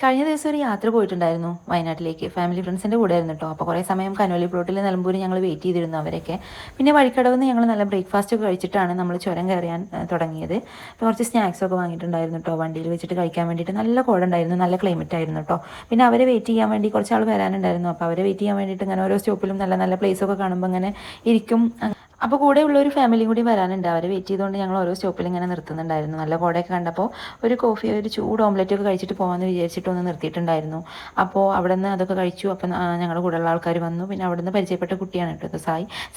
കഴിഞ്ഞ ദിവസം ഒരു യാത്ര പോയിട്ടുണ്ടായിരുന്നു വയനാട്ടിലേക്ക്. ഫാമിലി ഫ്രണ്ട്സിൻ്റെ കൂടെ ആയിരുന്നു കേട്ടോ. അപ്പോൾ കുറേ സമയം കനോലി പ്ലോട്ടിൽ നിലമ്പൂർ ഞങ്ങൾ വെയിറ്റ് ചെയ്തിരുന്നു അവരൊക്കെ. പിന്നെ വഴിക്കടവിൽ നിന്ന് ഞങ്ങൾ നല്ല ബ്രേക്ക്ഫാസ്റ്റ് ഒക്കെ കഴിച്ചിട്ടാണ് നമ്മൾ ചുരം കയറാൻ തുടങ്ങിയത്. അപ്പോൾ കുറച്ച് സ്നാക്സൊക്കെ വാങ്ങിയിട്ടുണ്ടായിരുന്നു കേട്ടോ, വണ്ടിയിൽ വെച്ചിട്ട് കഴിക്കാൻ വേണ്ടിയിട്ട്. നല്ല കോട ഉണ്ടായിരുന്നു, നല്ല ക്ലൈമറ്റ് ആയിരുന്നു കേട്ടോ. പിന്നെ അവരെ വെയിറ്റ് ചെയ്യാൻ വേണ്ടി കുറച്ച് ആൾ വരാനുണ്ടായിരുന്നു. അപ്പോൾ അവരെ വെയിറ്റ് ചെയ്യാൻ വേണ്ടിയിട്ട് ഇങ്ങനെ ഓരോ സ്റ്റോപ്പിലും നല്ല നല്ല പ്ലേസൊക്കെ കാണുമ്പോൾ ഇങ്ങനെ ഇരിക്കും. അപ്പോൾ കൂടെയുള്ള ഒരു ഫാമിലിയും കൂടി വരാനുണ്ട്. അവരെ വെയിറ്റ് ചെയ്തുകൊണ്ട് ഞങ്ങൾ ഓരോ സ്റ്റോപ്പിൽ ഇങ്ങനെ നിർത്തുന്നുണ്ടായിരുന്നു. നല്ല കോടയൊക്കെ കണ്ടപ്പോൾ ഒരു കോഫി, ഒരു ചൂട് ഓംലെറ്റ് ഒക്കെ കഴിച്ചിട്ട് പോകാമെന്ന് വിചാരിച്ചിട്ട് ഒന്ന് നിർത്തിയിട്ടുണ്ടായിരുന്നു. അപ്പോൾ അവിടെ നിന്ന് അതൊക്കെ കഴിച്ചു. അപ്പം ഞങ്ങളുടെ കൂടെയുള്ള ആൾക്കാർ വന്നു. പിന്നെ അവിടെ നിന്ന് പരിചയപ്പെട്ട കുട്ടിയാണ് കേട്ടോ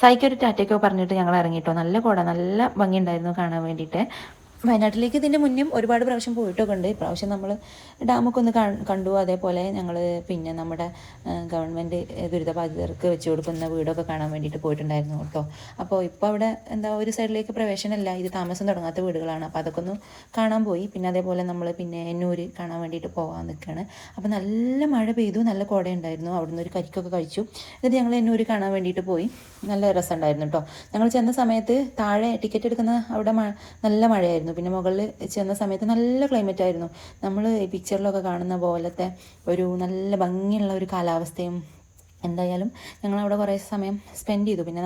സായിക്ക് ഒരു ടാറ്റയൊക്കെ പറഞ്ഞിട്ട് ഞങ്ങൾ ഇറങ്ങിയിട്ടോ. നല്ല കോട, നല്ല ഭംഗിയുണ്ടായിരുന്നു കാണാൻ വേണ്ടിയിട്ട്. വയനാട്ടിലേക്ക് ഇതിൻ്റെ മുന്നേ ഒരുപാട് പ്രാവശ്യം പോയിട്ടൊക്കെ ഉണ്ട്. ഇപ്രാവശ്യം നമ്മൾ ഡാമൊക്കെ ഒന്ന് കണ്ടു. അതേപോലെ ഞങ്ങൾ പിന്നെ നമ്മുടെ ഗവൺമെൻറ് ദുരിതബാധിതർക്ക് വെച്ച് കൊടുക്കുന്ന വീടൊക്കെ കാണാൻ വേണ്ടിയിട്ട് പോയിട്ടുണ്ടായിരുന്നു കേട്ടോ. അപ്പോൾ ഇപ്പോൾ അവിടെ എന്താ ഒരു സൈഡിലേക്ക് പ്രവേശനമല്ല, ഇത് താമസം തുടങ്ങാത്ത വീടുകളാണ്. അപ്പോൾ അതൊക്കെ ഒന്ന് കാണാൻ പോയി. പിന്നെ അതേപോലെ നമ്മൾ പിന്നെ എന്നൂര് കാണാൻ വേണ്ടിയിട്ട് പോകാൻ നിൽക്കുകയാണ്. അപ്പോൾ നല്ല മഴ പെയ്തു, നല്ല കോടയുണ്ടായിരുന്നു. അവിടുന്ന് ഒരു കരിക്കൊക്കെ കഴിച്ചു. എന്നിട്ട് ഞങ്ങൾ എന്നൂര് കാണാൻ വേണ്ടിയിട്ട് പോയി. നല്ല രസമുണ്ടായിരുന്നു കേട്ടോ. ഞങ്ങൾ ചെന്ന സമയത്ത് താഴെ ടിക്കറ്റ് എടുക്കുന്ന അവിടെ നല്ല മഴയായിരുന്നു. പിന്നെ മുകളിൽ ചെന്ന സമയത്ത് നല്ല ക്ലൈമറ്റ് ആയിരുന്നു. നമ്മൾ ഈ പിക്ചറിലൊക്കെ കാണുന്ന പോലത്തെ ഒരു നല്ല ഭംഗിയുള്ള ഒരു കാലാവസ്ഥയും. എന്തായാലും ഞങ്ങളവിടെ കുറേ സമയം സ്പെൻഡ് ചെയ്തു. പിന്നെ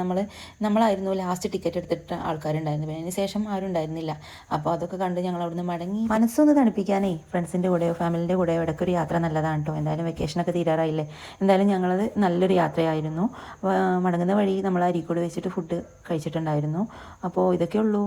നമ്മളായിരുന്നു ലാസ്റ്റ് ടിക്കറ്റ് എടുത്തിട്ട് ആൾക്കാരുണ്ടായിരുന്നു. പിന്നെ അതിന് ശേഷം ആരും ഉണ്ടായിരുന്നില്ല. അപ്പോൾ അതൊക്കെ കണ്ട് ഞങ്ങൾ അവിടുന്ന് മടങ്ങി. മനസ്സൊന്ന് തണുപ്പിക്കാനേ ഫ്രണ്ട്സിൻ്റെ കൂടെയോ ഫാമിലിൻ്റെ കൂടെയോ ഇടയ്ക്കൊരു യാത്ര നല്ലതാണ് കേട്ടോ. എന്തായാലും വെക്കേഷനൊക്കെ തീരാറായില്ലേ. എന്തായാലും ഞങ്ങളത് നല്ലൊരു യാത്രയായിരുന്നു. മടങ്ങുന്ന വഴി നമ്മൾ അരീക്കോട് വെച്ചിട്ട് ഫുഡ് കഴിച്ചിട്ടുണ്ടായിരുന്നു. അപ്പോൾ ഇതൊക്കെ ഉള്ളൂ.